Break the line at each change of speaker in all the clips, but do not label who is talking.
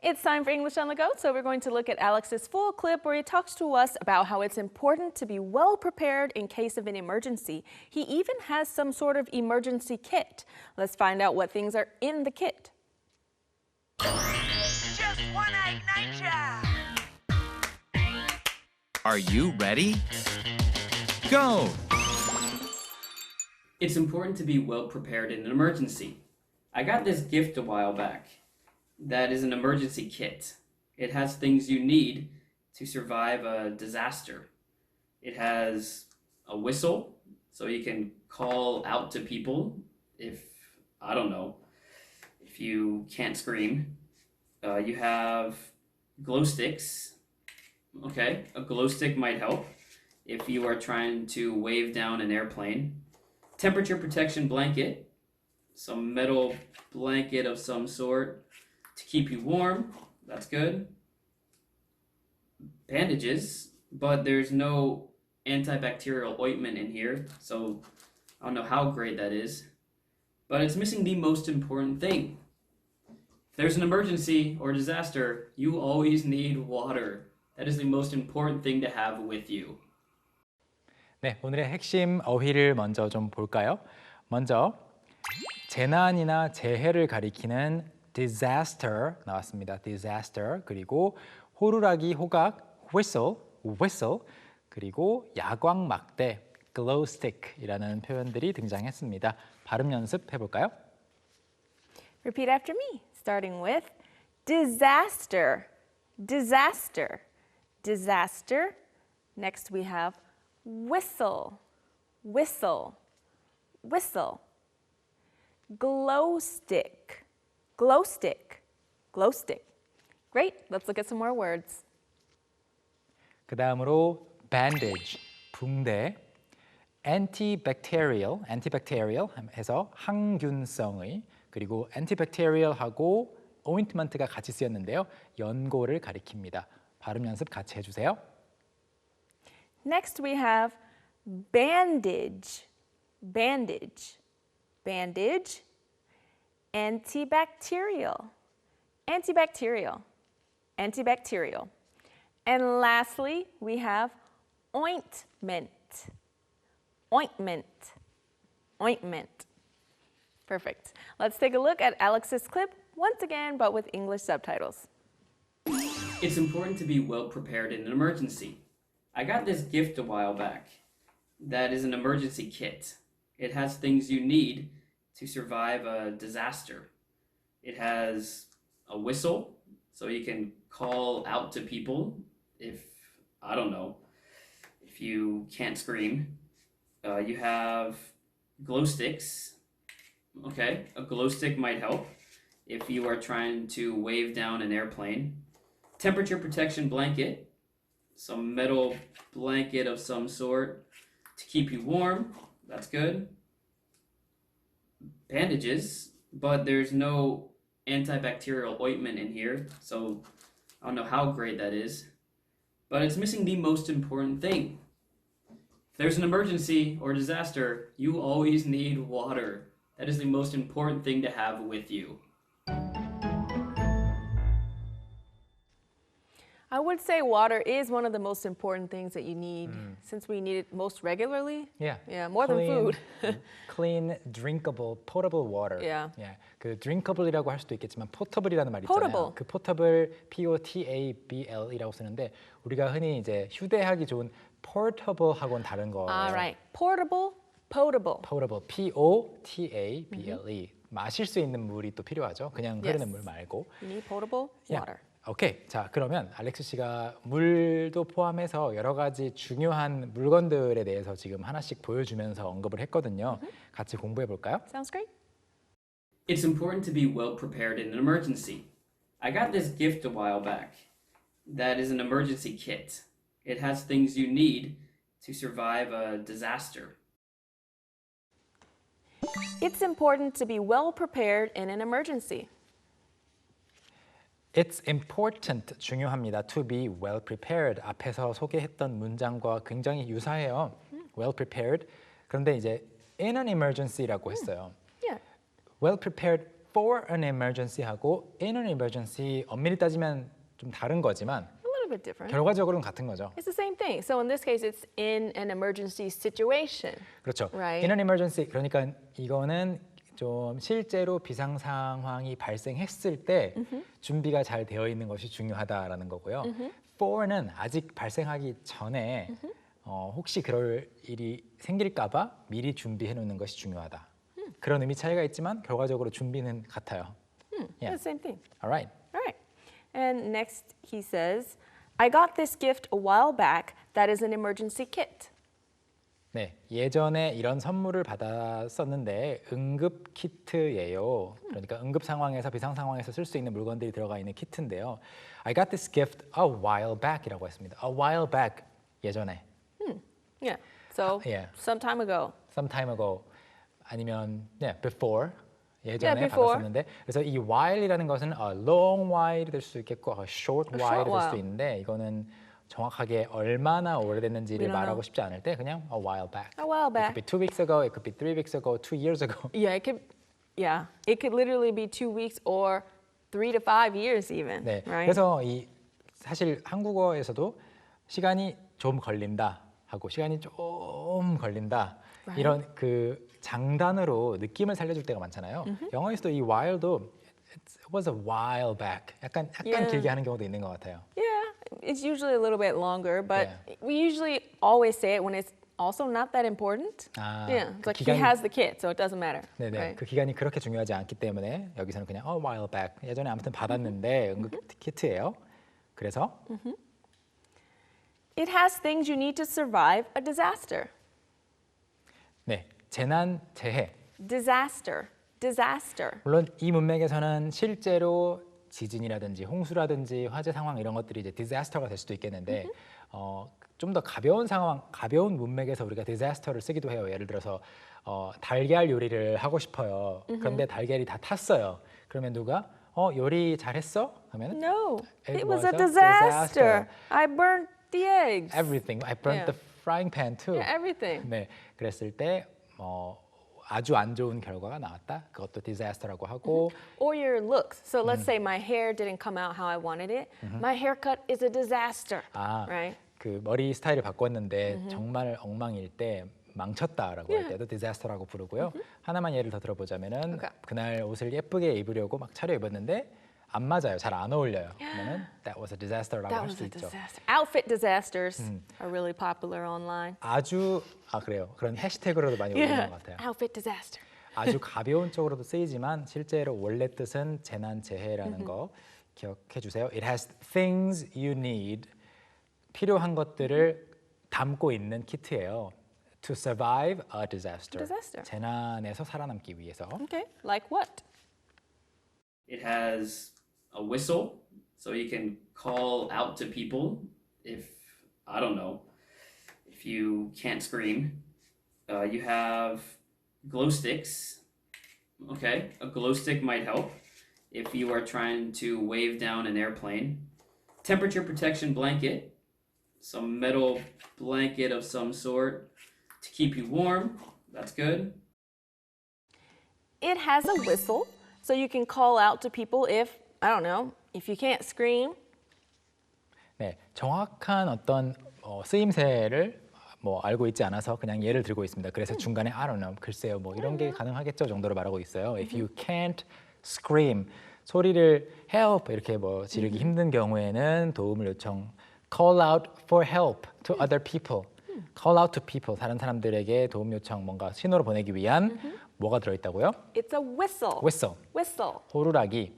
It's time for English on the Go, so we're going to look at Alex's full clip where he talks to us about how it's important to be well prepared in case of an emergency. He even has some sort of emergency kit. Let's find out what things are in the kit.
Just wanna ignite ya!
Are you ready? Go!
It's important to be well prepared in an emergency. I got this gift a while back. That is an emergency kit. It has things you need to survive a disaster. It has a whistle, so you can call out to people if, I don't know, if you can't scream. You have glow sticks. Okay, a glow stick might help if you are trying to wave down an airplane. Temperature protection blanket, some metal blanket of some sort to keep you warm. That's good. Bandages, but there's no antibacterial ointment in here, so I don't know how great that is. But it's missing the most important thing. If there's an emergency or disaster, you always need water. That is the most important thing to have with you.
네, 오늘의 핵심 어휘를 먼저 좀 볼까요? 먼저 재난이나 재해를 가리키는 disaster 나왔습니다. disaster 그리고 호루라기 호각 whistle 그리고 야광 막대 glow stick이라는 표현들이 등장했습니다. 발음 연습해 볼까요?
Repeat after me, starting with disaster, disaster, disaster. Next we have whistle, whistle, whistle. Glow stick, glow stick, glow stick. Great, let's look at some more words.
그 다음으로 bandage, 붕대, antibacterial 해서 항균성의 그리고 antibacterial하고 ointment가 같이 쓰였는데요. 연고를 가리킵니다. 발음 연습 같이 해주세요.
Next we have bandage, bandage, bandage, antibacterial, antibacterial, antibacterial. And lastly, we have ointment, ointment, ointment. Perfect. Let's take a look at Alex's clip once again, but with English subtitles.
It's important to be well prepared in an emergency. I got this gift a while back. That is an emergency kit. It has things you need to survive a disaster. It has a whistle, so you can call out to people if, I don't know, if you can't scream. You have glow sticks. Okay, a glow stick might help if you are trying to wave down an airplane. Temperature protection blanket, some metal blanket of some sort to keep you warm. That's good. Bandages, but there's no antibacterial ointment in here, so I don't know how great that is. But it's missing the most important thing. If there's an emergency or disaster, you always need water. That is the most important thing to have with you.
I would say water is one of the most important things that you need since we need it most regularly.
Yeah,
more than food.
clean, drinkable, potable water.
Yeah.
그 drinkable이라고 할 수도 있겠지만 potable이라는 말이 있잖아요.
Potable.
그 potable, P-O-T-A-B-L-이라고 쓰는데 우리가 흔히 이제 휴대하기 좋은 portable하고는 다른 거예요.
Right. Portable, potable.
potable, P-O-T-A-B-L-E. 마실 수 있는 물이 또 필요하죠. 그냥 흐르는 물 말고.
You need potable water.
오케이. 자, 그러면 알렉스 씨가 물도 포함해서 여러 가지 중요한 물건들에 대해서 지금 하나씩 보여주면서 언급을 했거든요. 같이 공부해 볼까요?
Sounds great.
It's important to be well prepared in an emergency. I got this gift a while back. That is an emergency kit. It has things you need to survive a disaster.
It's important to be well prepared in an emergency.
It's important, 중요합니다. To be well prepared. 앞에서 소개했던 문장과 굉장히 유사해요. Well prepared. 그런데 이제 in an emergency라고 했어요.
Yeah.
Well prepared for an emergency하고 in an emergency 엄밀히 따지면 좀 다른 거지만
A little bit different.
결과적으로는 같은 거죠.
It's the same thing. So in this case, it's in an emergency situation.
그렇죠.
Right.
In an emergency 그러니까 이거는 좀 실제로 비상 상황이 발생했을 때 준비가 잘 되어 있는 것이 중요하다라는 거고요. for는 아직 발생하기 전에 혹시 그럴 일이 생길까봐 미리 준비해 놓는 것이 중요하다. 그런 의미 차이가 있지만 결과적으로 준비는 같아요.
Yeah, the same thing.
All right.
All right. And next he says, I got this gift a while back that is an emergency kit.
네, 예전에 이런 선물을 받았었는데 응급 키트예요. 그러니까 응급 상황에서 비상 상황에서 쓸 수 있는 물건들이 들어가 있는 키트인데요. I got this gift a while back이라고 했습니다. A while back 예전에,
Yeah. So
yeah.
some time ago.
some time ago 아니면 before 예전에
Yeah, before.
받았었는데 그래서 이 while이라는 것은 a long while이 될 수 있겠고 a short
A
while이
short
될 수도
while.
있는데 이거는 정확하게 얼마나
We
오래됐는지를
don't
말하고
know.
싶지 않을 때 그냥 a while back.
A while
It could
back.
be 2 weeks ago, it could be 3 weeks ago, 2 years ago.
It could literally be 2 weeks or 3 to 5 years even.
네,
Right?
그래서 이 사실 한국어에서도 시간이 좀 걸린다 하고 시간이 좀 걸린다
Right.
이런 그 장단으로 느낌을 살려줄 때가 많잖아요. 영어에서도 이 while도 it was a while back 약간
Yeah.
길게 하는 경우도 있는 것 같아요.
Yeah, it's usually a little bit longer, but
Yeah.
we usually always say it when it's also not that important.
아,
Yeah, it's
그
like he
기간이-
has the kit, so it doesn't matter.
네네,
Right?
그 기간이 그렇게 중요하지 않기 때문에 여기서는 그냥 a while back 예전에 아무튼 받았는데 응급 키트예요. 그래서
It has things you need to survive a disaster.
네, 재난 재해.
Disaster. Disaster.
물론 이 문맥에서는 실제로 지진이라든지 홍수라든지 화재 상황 이런 것들이 이제 디자스터가 될 수도 있겠는데 좀 더 가벼운 상황, 가벼운 문맥에서 우리가 디자스터를 쓰기도 해요. 예를 들어서 달걀 요리를 하고 싶어요. 그런데 달걀이 다 탔어요. 그러면 누가 요리 잘했어? 하면
No,
It
it was
was
a
a disaster.
disaster. I burnt the eggs.
everything. I burnt
Yeah.
the frying pan too.
Yeah, everything.
네, 그랬을 때 아주 안 좋은 결과가 나왔다. 그것도 디자스터라고 하고
Or your looks. So let's say my hair didn't come out how I wanted it. My haircut is a disaster.
아,
Right?
그 머리 스타일을 바꿨는데 정말 엉망일 때 망쳤다라고 할
Yeah.
때도 디자스터라고 부르고요. 하나만 예를 더 들어보자면은
Okay.
그날 옷을 예쁘게 입으려고 막 차려입었는데 안 맞아요. 잘 안 어울려요. 그러면은 that was a disaster라고
That
할
was
수
a
있죠.
disaster. Outfit disasters are really popular online.
아주 그래요. 그런 해시태그로도 많이 올리는 것 같아요.
Outfit disaster.
아주 가벼운 쪽으로도 쓰이지만 실제로 원래 뜻은 재난 재해라는 거 기억해 주세요. It has things you need. 필요한 것들을 담고 있는 키트예요. To survive a disaster.
Disaster.
재난에서 살아남기 위해서.
Okay, like what?
It has a whistle, so you can call out to people if, I don't know, if you can't scream. You have glow sticks. Okay, a glow stick might help if you are trying to wave down an airplane. Temperature protection blanket, some metal blanket of some sort to keep you warm. That's good.
It has a whistle, so you can call out to people if, I don't know, if you can't scream.
네, 정확한 어떤 쓰임새를 알고 있지 않아서 그냥 예를 들고 있습니다. 그래서 중간에 I don't know, 글쎄요, 이런 게 가능하겠죠 정도로 말하고 있어요. If you can't scream, 소리를 help 이렇게 지르기 힘든 경우에는 도움을 요청. Call out for help to other people. Call out to people, 다른 사람들에게 도움 요청, 뭔가 신호를 보내기 위한 뭐가 들어있다고요?
It's a whistle.
Whistle,
Whistle.
호루라기.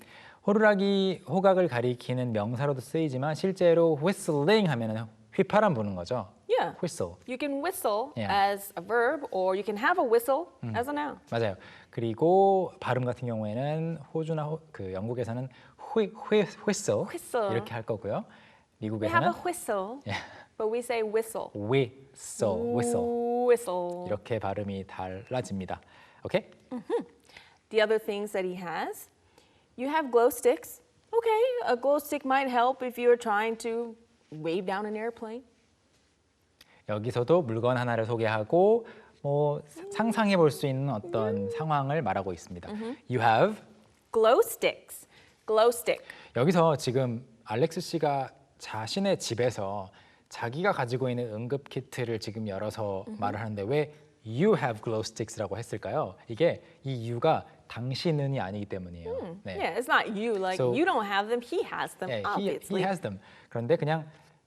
호루라기 호각을 가리키는 명사로도 쓰이지만 실제로 whistling 하면은 휘파람 부는 거죠.
Yeah.
Whistle.
You can whistle
Yeah.
as a verb, or you can have a whistle as a noun.
맞아요. 그리고 발음 같은 경우에는 호주나 그 영국에서는 whistle,
Whistle.
이렇게 할 거고요.
We have
미국에서는
a whistle, but we say whistle.
whistle
Whistle.
이렇게 발음이 달라집니다. 오케이?
The other things that he has, you have glow sticks. Okay, a glow stick might help if you're trying to wave down an airplane.
여기서도 물건 하나를 소개하고 상상해 볼 수 있는 어떤 상황을 말하고 있습니다. You have
Glow sticks. Glow stick.
여기서 지금 알렉스 씨가 자신의 집에서 자기가 가지고 있는 응급 키트를 지금 열어서 말을 하는데 왜 you have glow sticks라고 했을까요? 이게 이 you가 당신은이 아니기 때문이에요. 네.
Yeah, it's not you. Like
So-
you don't have them. He has them.
네,
Obviously.
he has them. 그런데 그냥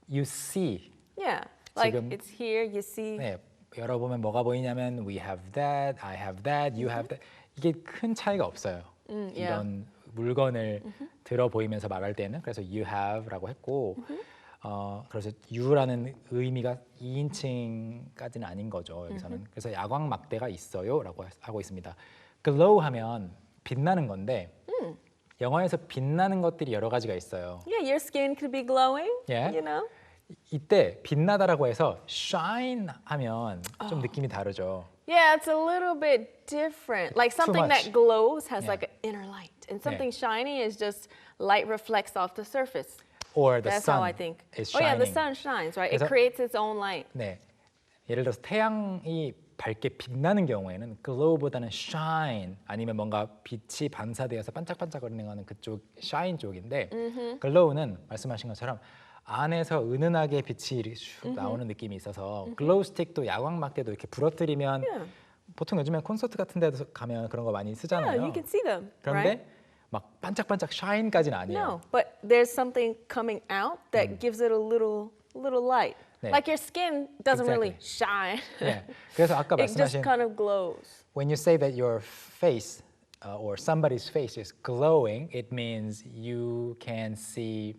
you see.
Yeah. Like
지금-
it's here. You see.
네, 열어보면 뭐가 보이냐면 we have that, I have that, you have that. 이게 큰 차이가 없어요.
yeah.
이런 물건을 들어 보이면서 말할 때는 그래서 you have라고 했고 그래서 you라는 의미가 2인칭까지는 아닌 거죠 여기서는. 그래서 야광 막대가 있어요라고 하고 있습니다. glow 하면 빛나는 건데 영어에서 빛나는 것들이 여러 가지가 있어요.
Yeah, your skin could be glowing.
Yeah.
You know.
이때 빛나다라고 해서 shine 하면 좀 느낌이 다르죠.
Yeah, it's a little bit different. Like something
much.
that glows has
Yeah.
like an inner light, and something shiny is just light reflects off the surface.
Or the
That's
sun
how I think.
is
Oh yeah, the
shining.
sun shines, right? It
그래서-
creates its own light.
네, 예를 들어서 태양이 밝게 빛나는 경우에는 glow보다는 shine 아니면 뭔가 빛이 반사되어서 반짝반짝거리는 거는 그쪽 shine 쪽인데 glow는 말씀하신 것처럼 안에서 은은하게 빛이 이렇게 슉 나오는 느낌이 있어서 glow stick도 야광 막대도 이렇게 부러뜨리면
Yeah.
보통 요즘에 콘서트 같은 데도 가면 그런 거 많이
Yeah,
쓰잖아요.
you can see them,
그런데
right?
막 반짝반짝 shine까지는 아니에요.
No, but there's something coming out that gives it a little light.
네.
Like your skin doesn't really
Exactly.
shine.
네, 그래서 아까
It just
말씀하신
kind of glows.
when you say that your face or somebody's face is glowing, it means you can see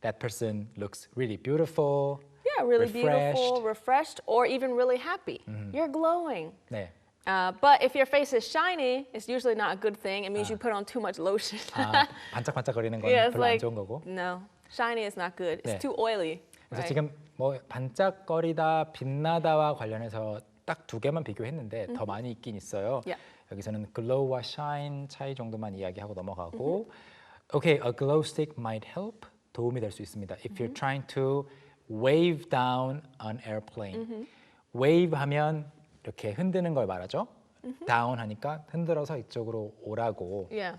that person looks really beautiful.
Yeah, really
refreshed.
beautiful, refreshed, or even really happy. You're glowing.
네.
But if your face is shiny, it's usually not a good thing. It means you put on too much lotion.
아, 반짝반짝거리는 건
Yeah, it's
별로 안
like
좋은 거고.
no, shiny is not good. It's
네.
too oily.
그래서
right?
지금 뭐 반짝거리다, 빛나다와 관련해서 딱 두 개만 비교했는데 더 많이 있긴 있어요.
Yeah.
여기서는 glow와 shine 차이 정도만 이야기하고 넘어가고. Okay, a glow stick might help. 도움이 될 수 있습니다. If you're trying to wave down an airplane. wave 하면 이렇게 흔드는 걸 말하죠. down 하니까 흔들어서 이쪽으로 오라고.
Yeah.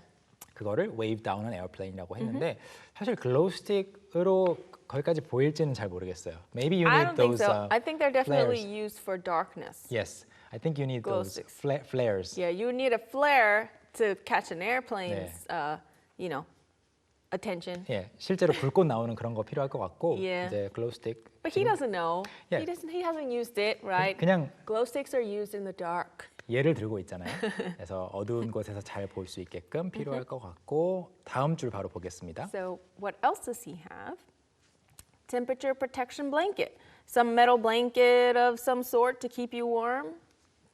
그거를 wave down an airplane이라고 했는데 사실 글로우 스틱으로 거기까지 보일지는 잘 모르겠어요. Maybe you
I
need
don't think
those
so. I think they're definitely
flares.
used for darkness.
Yes, I think you need
Glow
those
sticks.
flares.
Yeah, you need a flare to catch an airplane's, attention.
예, 실제로 불꽃 나오는 그런 거 필요할 것 같고
Yeah.
이제 글로우 스틱
But he doesn't know.
Yeah.
He hasn't used it, right?
그냥
Glow sticks are used in the dark.
얘를 들고 있잖아요. 그래서 어두운 곳에서 잘 볼 수 있게끔 필요할 것 같고 다음 줄 바로 보겠습니다.
So what else does he have? Temperature protection blanket. Some metal blanket of some sort to keep you warm.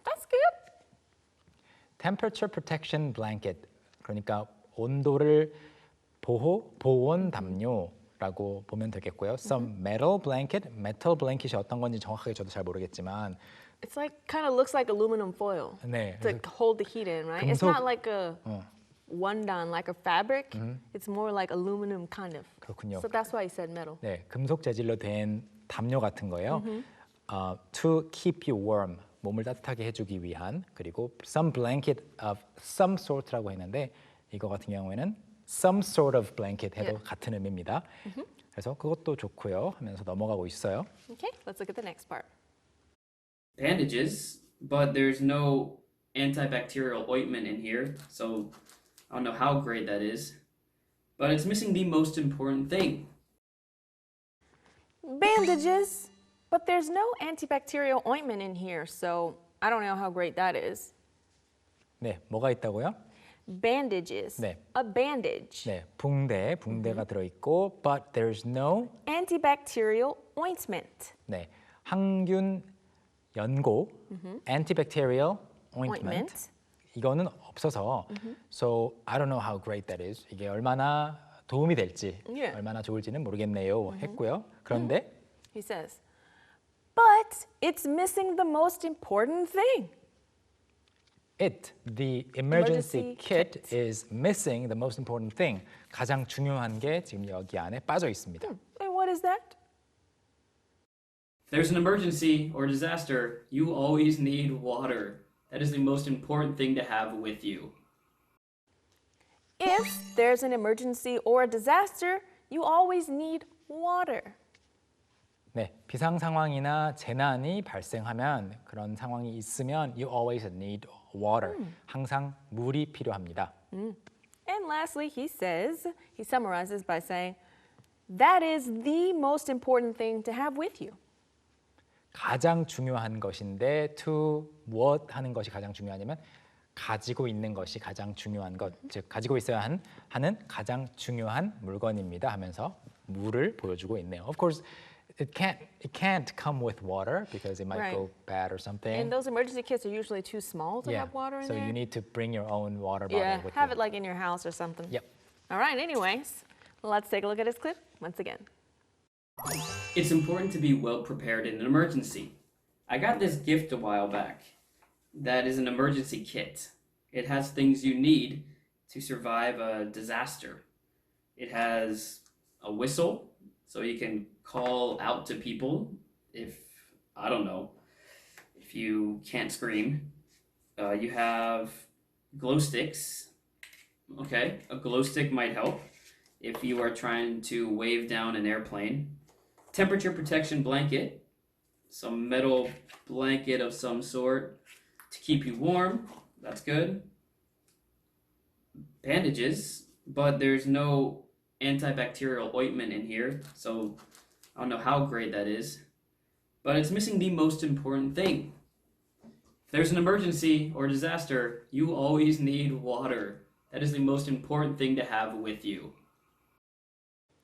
That's good.
Temperature protection blanket 그러니까 온도를 보온 담요라고 보면 되겠고요. Some metal blanket, metal blanket이 어떤 건지 정확하게 저도 잘 모르겠지만
It's like kind of looks like aluminum foil
네,
to
그래서
hold the heat in, right? It's
금속-
not like a one-done, like a fabric. It's more like aluminum kind of.
그렇군요.
So that's why he said metal.
네, 금속 재질로 된 담요 같은 거예요. To keep you warm, 몸을 따뜻하게 해주기 위한 그리고 some blanket of some sort라고 했는데 이거 같은 경우에는 some sort of blanket 해도
Yeah.
같은 의미입니다. 그래서 그것도 좋고요 하면서 넘어가고 있어요.
Okay, let's look at the next part.
Bandages, but there's no antibacterial ointment in here, so I don't know how great that is. But it's missing the most important thing.
Bandages, but there's no antibacterial ointment in here, so I don't know how great that is.
네, 뭐가 있다고요?
Bandages.
네.
A bandage.
네, 붕대가 들어있고 but there's no
Antibacterial ointment.
네, 항균 연고 antibacterial ointment
Ointment.
이거는 없어서 so I don't know how great that is 이게 얼마나 도움이 될지
Yeah.
얼마나 좋을지는 모르겠네요 했고요. 그런데
He says, but it's missing the most important thing.
the emergency
Emergency
kit
kit.
is missing the most important thing 가장 중요한 게 지금 여기 안에 빠져 있습니다.
And what is that?
If there's an emergency or disaster, you always need water. That is the most important thing to have with you.
If there's an emergency or a disaster, you always need water.
네, 비상 상황이나 재난이 발생하면 그런 상황이 있으면 you always need water. 항상 물이 필요합니다.
And lastly, he summarizes by saying, that is the most important thing to have with you.
가장 중요한 것인데 to 무엇 하는 것이 가장 중요하냐면 가지고 있는 것이 가장 중요한 것, 즉 가지고 있어야 하는 가장 중요한 물건입니다 하면서 물을 보여주고 있네요. Of course, it can't come with water because it might
Right.
go bad or something.
And those emergency kits are usually too small to have water in
so
there.
you need to bring your own water bottle
Yeah,
with
have
you.
it like in your house or something.
Yep.
All right, anyways, let's take a look at his clip once again.
It's important to be well prepared in an emergency. I got this gift a while back. That is an emergency kit. It has things you need to survive a disaster. It has a whistle, so you can call out to people if, I don't know, if you can't scream. You have glow sticks. Okay, a glow stick might help if you are trying to wave down an airplane. Temperature protection blanket, some metal blanket of some sort to keep you warm. That's good. Bandages, but there's no antibacterial ointment in here, so I don't know how great that is. But it's missing the most important thing. If there's an emergency or disaster, you always need water. That is the most important thing to have with you.